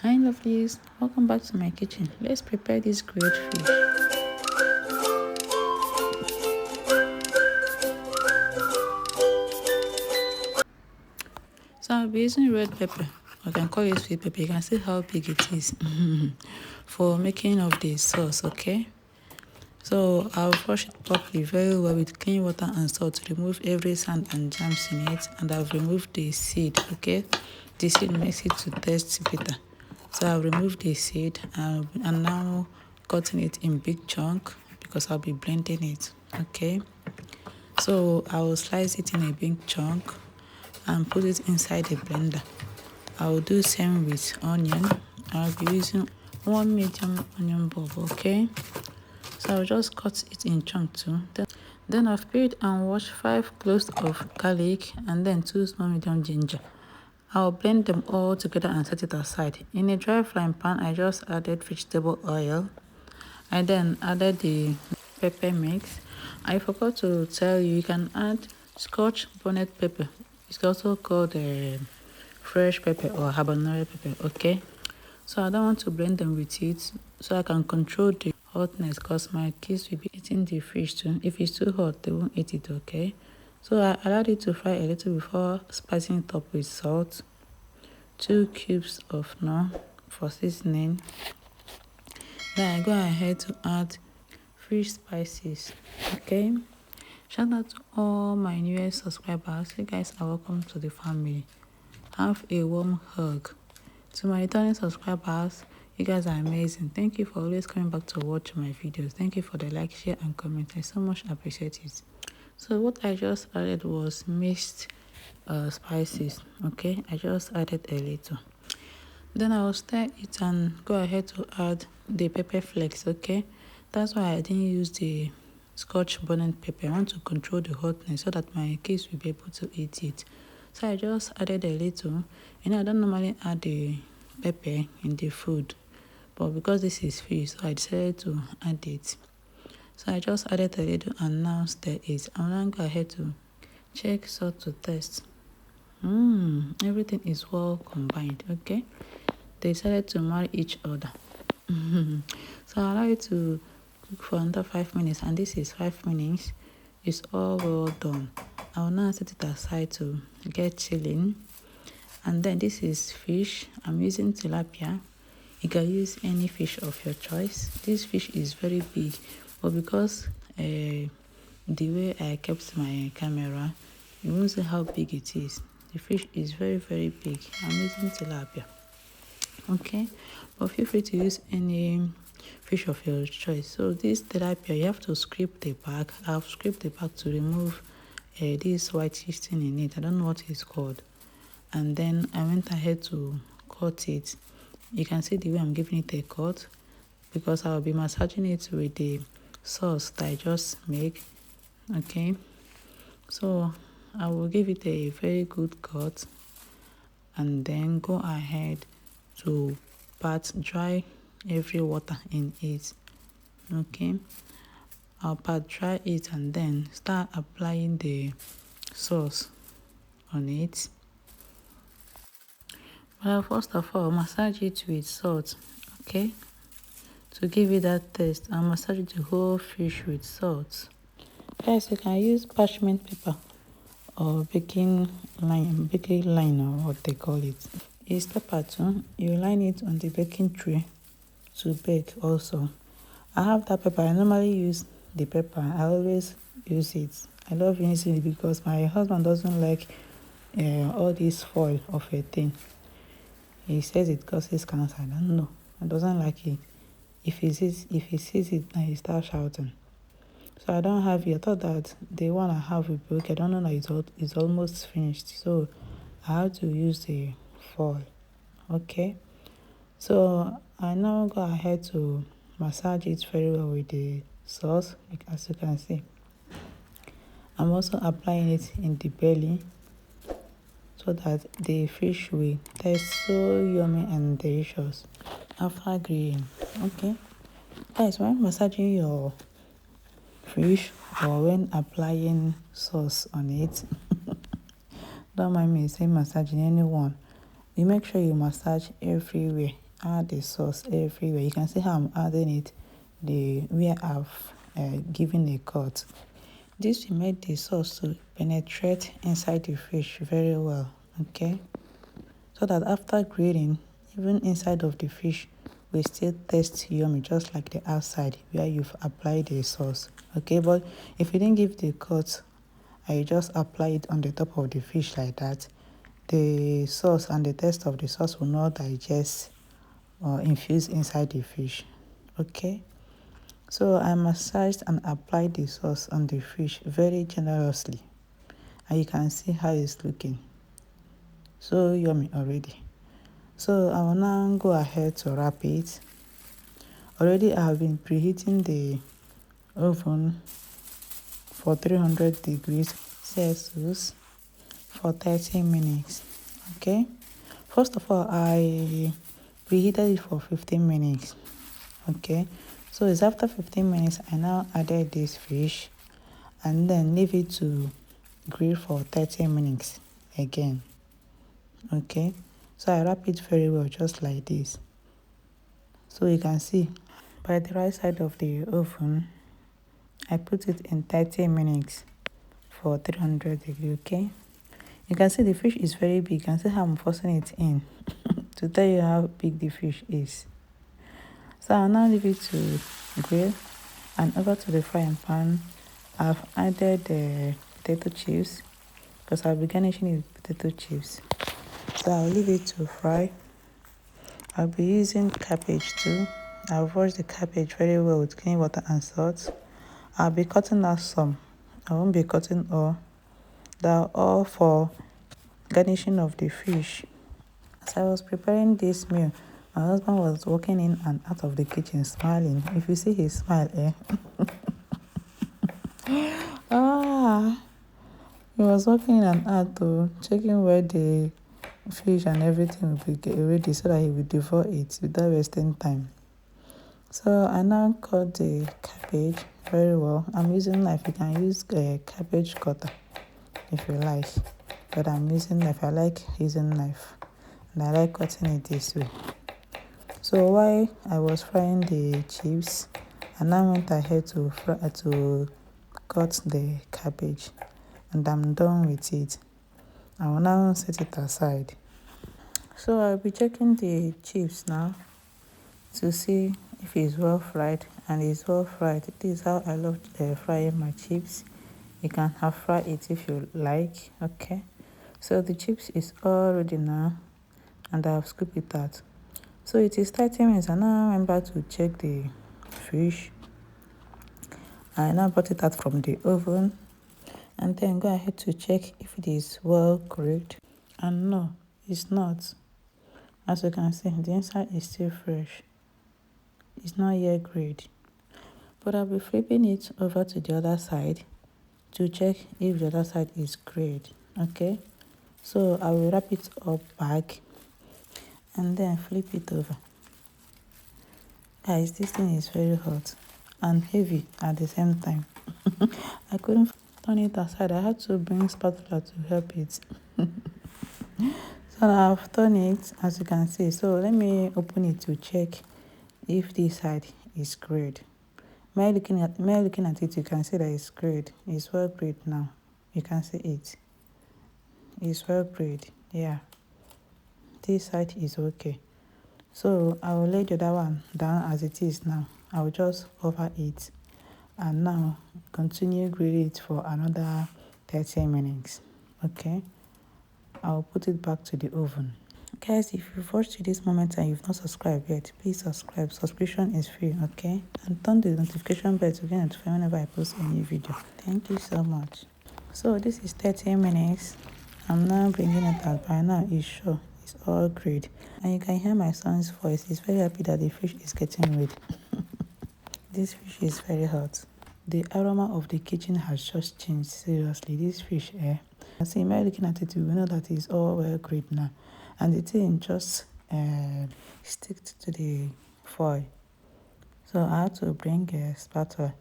Hi lovelies, welcome back to my kitchen. Let's prepare this grilled fish. So I'll be using red pepper. I can call it sweet pepper. You can see how big it is for making of the sauce, okay? So I'll wash it properly very well with clean water and salt to remove every sand and germs in it, and I've removed the seed, okay? The seed makes it to taste bitter. So I'll remove the seed and now cutting it in big chunk because I'll be blending it, okay? So I will slice it in a big chunk and put it inside the blender. I will do same with onion. I'll be using one medium onion bulb, okay? So I'll just cut it in chunks too. Then I've peeled and washed 5 cloves of garlic and then 2 small medium ginger. I'll blend them all together and set it aside. In a dry frying pan, I just added vegetable oil. I then added the pepper mix. I forgot to tell you, you can add scotch bonnet pepper. It's also called fresh pepper or habanero pepper, okay? So I don't want to blend them with it so I can control the hotness because my kids will be eating the fish too. If it's too hot, they won't eat it, okay? So I allowed it to fry a little before spicing it up with salt, 2 cubes of knorr for seasoning. Then I go ahead to add fish spices, okay? Shout out to all my newest subscribers. You guys are welcome to the family. Have a warm hug. To my returning subscribers, you guys are amazing. Thank you for always coming back to watch my videos. Thank you for the like, share and comment. I so much appreciate it. So what I just added was mixed spices, okay? I just added a little. Then I will stir it and go ahead to add the pepper flakes, okay? That's why I didn't use the scotch bonnet pepper. I want to control the hotness so that my kids will be able to eat it. So I just added a little. You know, I don't normally add the pepper in the food, but because this is fish, so I decided to add it. So I just added a little and now stir it. I'm now go ahead to check salt to taste. Everything is well combined, okay? They decided to marry each other. So I allow it to cook for under 5 minutes, and this is 5 minutes. It's all well done. I will now set it aside to get chilling. And then this is fish. I'm using tilapia. You can use any fish of your choice. This fish is very big, but because the way I kept my camera, you won't see how big it is. The fish is very, very big. I'm using tilapia, okay? But feel free to use any fish of your choice. So this tilapia, you have to scrape the back. I've scraped the back to remove this whitish thing in it. I don't know what it's called. And then I went ahead to cut it. You can see the way I'm giving it a cut because I'll be massaging it with the sauce that I just make, okay? So I will give it a very good cut and then go ahead to pat dry every water in it, okay? I'll pat dry it and then start applying the sauce on it. Well, first of all, massage it with salt, okay? To give it that taste, I'll massage the whole fish with salt. Guys, you can use parchment paper or baking line or what they call it. It's pepper too. You line it on the baking tray to bake also. I have that pepper. I normally use the pepper. I always use it. I love using it because my husband doesn't like all this foil of a thing. He says it causes cancer. I don't know. He doesn't like it. If he sees it, then he starts shouting. So I don't have it. I thought that the one I have will be okay. I don't know that it's almost finished. So I have to use the foil. Okay. So I now go ahead to massage it very well with the sauce, as you can see. I'm also applying it in the belly so that the fish will taste so yummy and delicious after grilling. Okay. Guys, when massaging your fish or when applying sauce on it, don't mind me saying massaging anyone. You make sure you massage everywhere add the sauce everywhere. You can see how I'm adding it where I've given a cut. This will make the sauce to penetrate inside the fish very well, okay? So that after grilling, even inside of the fish will still taste yummy, just like the outside where you've applied the sauce, okay? But if you didn't give the cut, I just apply it on the top of the fish like that, the sauce and the taste of the sauce will not digest or infuse inside the fish, okay? So I massaged and applied the sauce on the fish very generously, and you can see how it's looking so yummy already. So I will now go ahead to wrap it. Already I have been preheating the oven for 300 degrees Celsius for 30 minutes, okay? First of all, I preheated it for 15 minutes, okay? So it's after 15 minutes I now added this fish and then leave it to grill for 30 minutes again, okay? So I wrap it very well, just like this. So you can see by the right side of the oven, I put it in 30 minutes for 300 degrees, okay? You can see the fish is very big. You can see how I'm forcing it in to tell you how big the fish is. So I'll now leave it to grill, and over to the frying pan, I've added the potato chips because I'll be garnishing it with potato chips. So I'll leave it to fry. I'll be using cabbage too. I've washed the cabbage very well with clean water and salt. I'll be cutting out some. I won't be cutting all. They're all for garnishing of the fish. As I was preparing this meal, my husband was walking in and out of the kitchen smiling. If you see his smile, he was walking in and out checking where the fish and everything will be ready so that he will devour it without wasting time. So I now cut the cabbage very well. I'm using knife. You can use a cabbage cutter if you like, but I'm using knife. I like using knife and I like cutting it this way. So while I was frying the chips, I now went ahead to cut the cabbage, and I'm done with it. I will now set it aside. So I'll be checking the chips now to see if it's well fried, and it's well fried. This is how I love frying my chips. You can half fry it if you like, okay? So the chips is all ready now, and I have scooped it out. So it is 30 minutes. I now remember to check the fish. I now brought it out from the oven, and then go ahead to check if it is well grilled. And no, it's not. As you can see, the inside is still fresh. It's not yet grilled. But I'll be flipping it over to the other side to check if the other side is grilled, okay? So I will wrap it up back and then flip it over. Guys, this thing is very hot and heavy at the same time. I couldn't turn it aside. I had to bring spatula to help it. So I've turned it, as you can see. So let me open it to check if this side is grilled. By looking at it, you can see that it's grilled. It's well grilled now. You can see it. It's well grilled. Yeah. This side is okay. So I will lay the other one down as it is now. I will just cover it and now continue grill it for another 30 minutes. Okay. I'll put it back to the oven. Guys, if you've watched to this moment and you've not subscribed yet, please subscribe. Subscription is free, okay? And turn the notification bell to get notified whenever I post a new video. Thank you so much. So this is 30 minutes. I'm now bringing it out. By now it's sure it's all grilled. And you can hear my son's voice. He's very happy that the fish is getting ready. This fish is very hot. The aroma of the kitchen has just changed. Seriously, this fish, See, by looking at it, you will know that it's all well grilled now. And the thing just stick to the foil. So I had to bring a spatula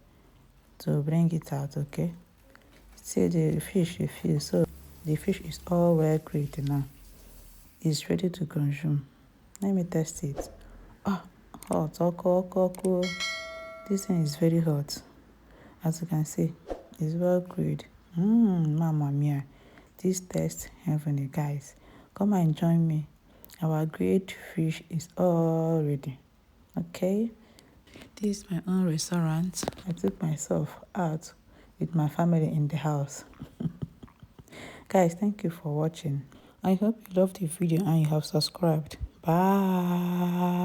to bring it out, okay? See, the fish refused. So the fish is all well grilled now. It's ready to consume. Let me test it. Ah, hot. Oko. This thing is very hot. As you can see, it's well grilled. Mamma mia. This tastes heavenly, guys. Come and join me. Our grilled fish is all ready. Okay? This is my own restaurant. I took myself out with my family in the house. Guys, thank you for watching. I hope you loved the video and you have subscribed. Bye.